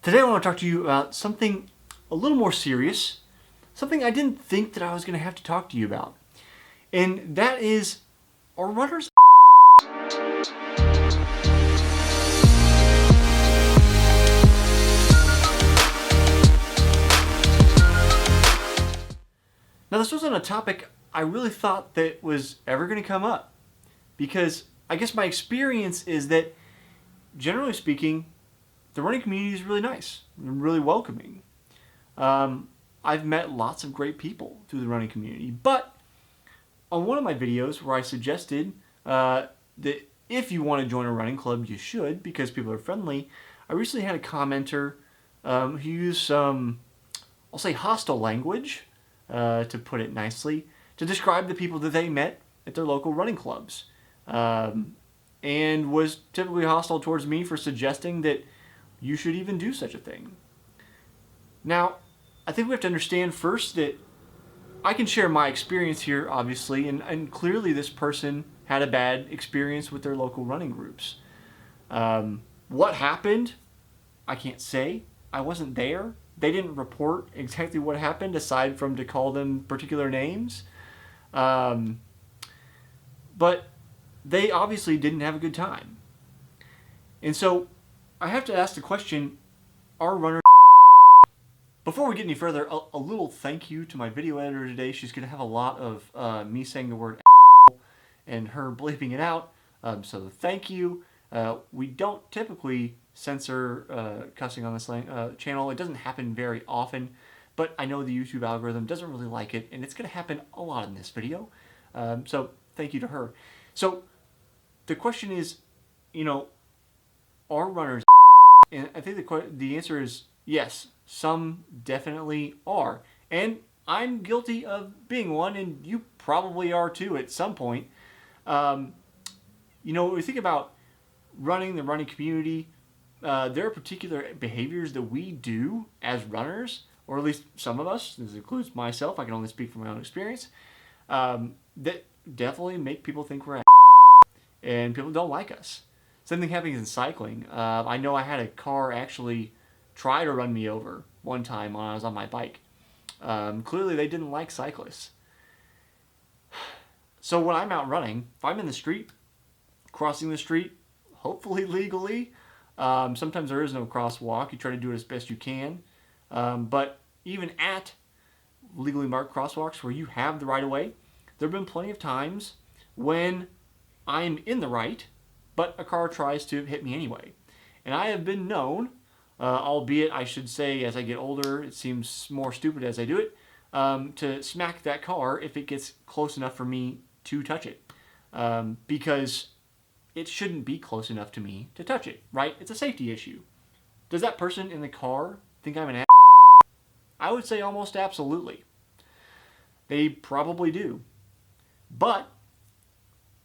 Today I want to talk to you about something a little more serious, something I didn't think that I was going to have to talk to you about. And that is, are runners Now this wasn't a topic I really thought that was ever going to come up, because I guess my experience is that, generally speaking, the running community is really nice and really welcoming. I've met lots of great people through the running community, but on one of my videos where I suggested that if you want to join a running club, you should, because people are friendly, I recently had a commenter who used some, I'll say, hostile language, to put it nicely, to describe the people that they met at their local running clubs, and was typically hostile towards me for suggesting that you should even do such a thing. Now, I think we have to understand first that I can share my experience here, obviously, and clearly this person had a bad experience with their local running groups. What happened? I can't say. I wasn't there. They didn't report exactly what happened, aside from to call them particular names. But they obviously didn't have a good time. And so I have to ask the question, are runners... Before we get any further, a little thank you to my video editor today. She's going to have a lot of me saying the word and her bleeping it out. So thank you. We don't typically censor cussing on this channel. It doesn't happen very often, but I know the YouTube algorithm doesn't really like it, and it's going to happen a lot in this video. So thank you to her. So the question is, are runners... And I think the answer is yes, some definitely are. And I'm guilty of being one, and you probably are too at some point. When we think about running, the running community, there are particular behaviors that we do as runners, or at least some of us, this includes myself, I can only speak from my own experience, that definitely make people think we're and people don't like us. Same thing happens in cycling. I know I had a car actually try to run me over one time when I was on my bike. Clearly they didn't like cyclists. So when I'm out running, if I'm in the street, crossing the street, hopefully legally, sometimes there is no crosswalk. You try to do it as best you can. But even at legally marked crosswalks where you have the right of way, there have been plenty of times when I'm in the right, but a car tries to hit me anyway. And I have been known, albeit I should say as I get older, it seems more stupid as I do it, to smack that car if it gets close enough for me to touch it. Because it shouldn't be close enough to me to touch it, right? It's a safety issue. Does that person in the car think I'm an ass? I would say almost absolutely. They probably do. But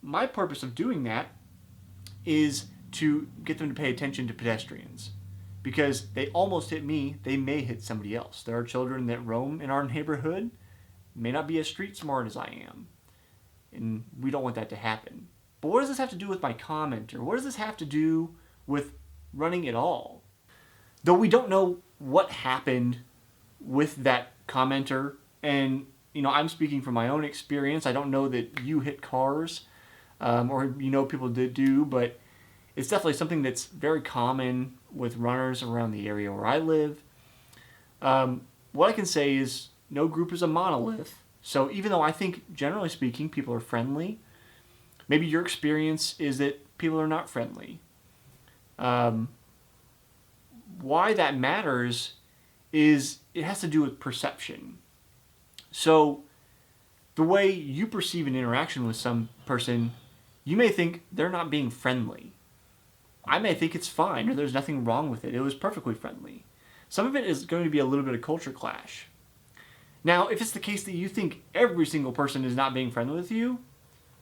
my purpose of doing that is to get them to pay attention to pedestrians. Because they almost hit me, they may hit somebody else. There are children that roam in our neighborhood, may not be as street smart as I am. And we don't want that to happen. But what does this have to do with my commenter? What does this have to do with running at all? Though we don't know what happened with that commenter, and I'm speaking from my own experience. I don't know that you hit cars, or people that do, but it's definitely something that's very common with runners around the area where I live. What I can say is no group is a monolith. So even though I think, generally speaking, people are friendly, maybe your experience is that people are not friendly. Why that matters is it has to do with perception. So the way you perceive an interaction with some person, you may think they're not being friendly. I may think it's fine, or there's nothing wrong with it. It was perfectly friendly. Some of it is going to be a little bit of culture clash. Now, if it's the case that you think every single person is not being friendly with you,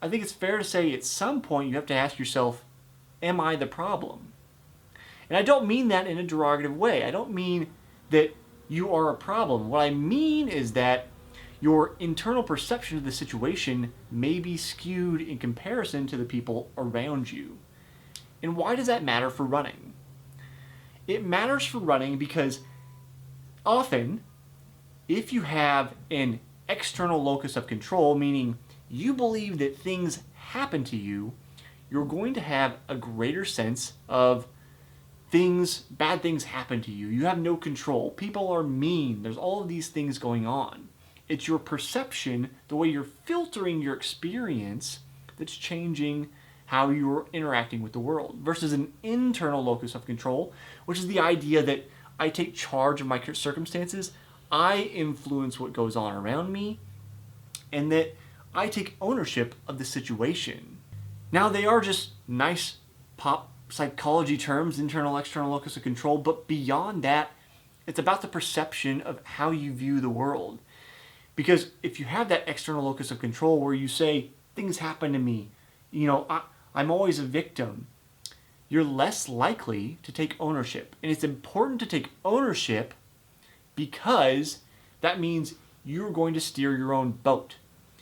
I think it's fair to say at some point you have to ask yourself, am I the problem? And I don't mean that in a derogative way. I don't mean that you are a problem. What I mean is that your internal perception of the situation may be skewed in comparison to the people around you. And why does that matter for running? It matters for running because often, if you have an external locus of control, meaning you believe that things happen to you, you're going to have a greater sense of bad things happen to you. You have no control. People are mean. There's all of these things going on. It's your perception, the way you're filtering your experience, that's changing how you're interacting with the world, versus an internal locus of control, which is the idea that I take charge of my circumstances, I influence what goes on around me, and that I take ownership of the situation. Now, they are just nice pop psychology terms, internal, external locus of control, but beyond that, it's about the perception of how you view the world. Because if you have that external locus of control where you say, things happen to me, I'm always a victim, you're less likely to take ownership. And it's important to take ownership because that means you're going to steer your own boat.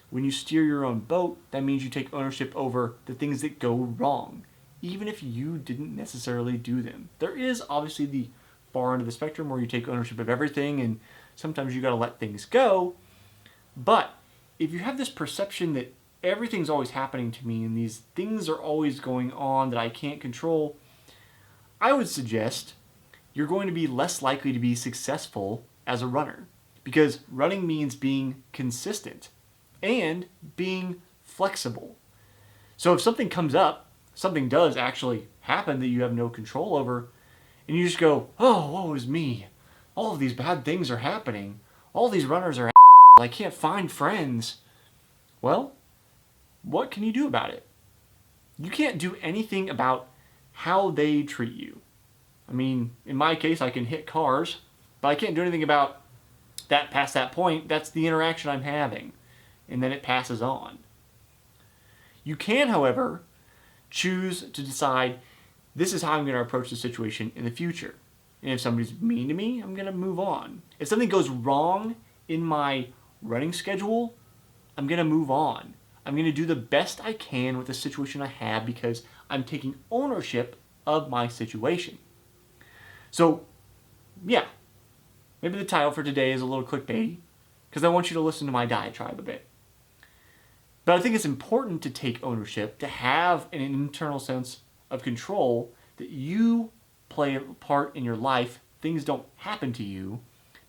When you steer your own boat, that means you take ownership over the things that go wrong, even if you didn't necessarily do them. There is obviously the far end of the spectrum where you take ownership of everything and sometimes you got to let things go. But if you have this perception that everything's always happening to me and these things are always going on that I can't control, I would suggest you're going to be less likely to be successful as a runner, because running means being consistent and being flexible. So if something comes up, something does actually happen that you have no control over, and you just go, oh, woe is me. All of these bad things are happening. All these runners are I can't find friends. Well, what can you do about it? You can't do anything about how they treat you. I mean, in my case, I can hit cars, but I can't do anything about that past that point. That's the interaction I'm having. And then it passes on. You can, however, choose to decide, this is how I'm going to approach the situation in the future. And if somebody's mean to me, I'm going to move on. If something goes wrong in my running schedule, I'm going to move on. I'm going to do the best I can with the situation I have because I'm taking ownership of my situation. So, yeah, maybe the title for today is a little clickbaity because I want you to listen to my diatribe a bit. But I think it's important to take ownership, to have an internal sense of control, that you play a part in your life. Things don't happen to you,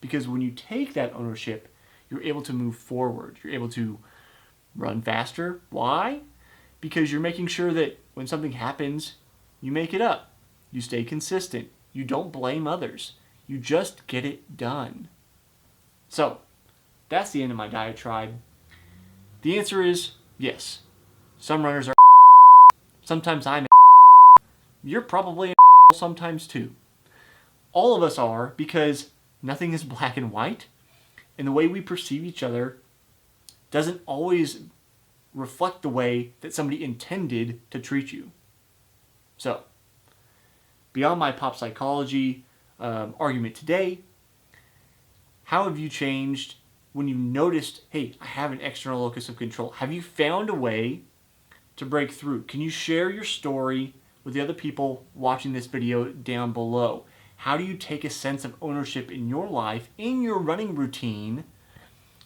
because when you take that ownership, you're able to move forward. You're able to run faster. Why? Because you're making sure that when something happens, you make it up. You stay consistent. You don't blame others. You just get it done. So, that's the end of my diatribe. The answer is yes. Some runners are sometimes I'm you're probably sometimes too. All of us are, because nothing is black and white, and the way we perceive each other doesn't always reflect the way that somebody intended to treat you. So, beyond my pop psychology argument today, how have you changed when you noticed, hey, I have an external locus of control? Have you found a way to break through? Can you share your story with the other people watching this video down below? How do you take a sense of ownership in your life, in your running routine,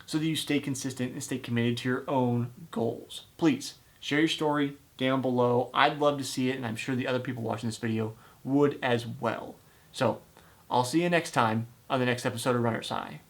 so that you stay consistent and stay committed to your own goals? Please share your story down below. I'd love to see it, and I'm sure the other people watching this video would as well. So I'll see you next time on the next episode of Runner's High.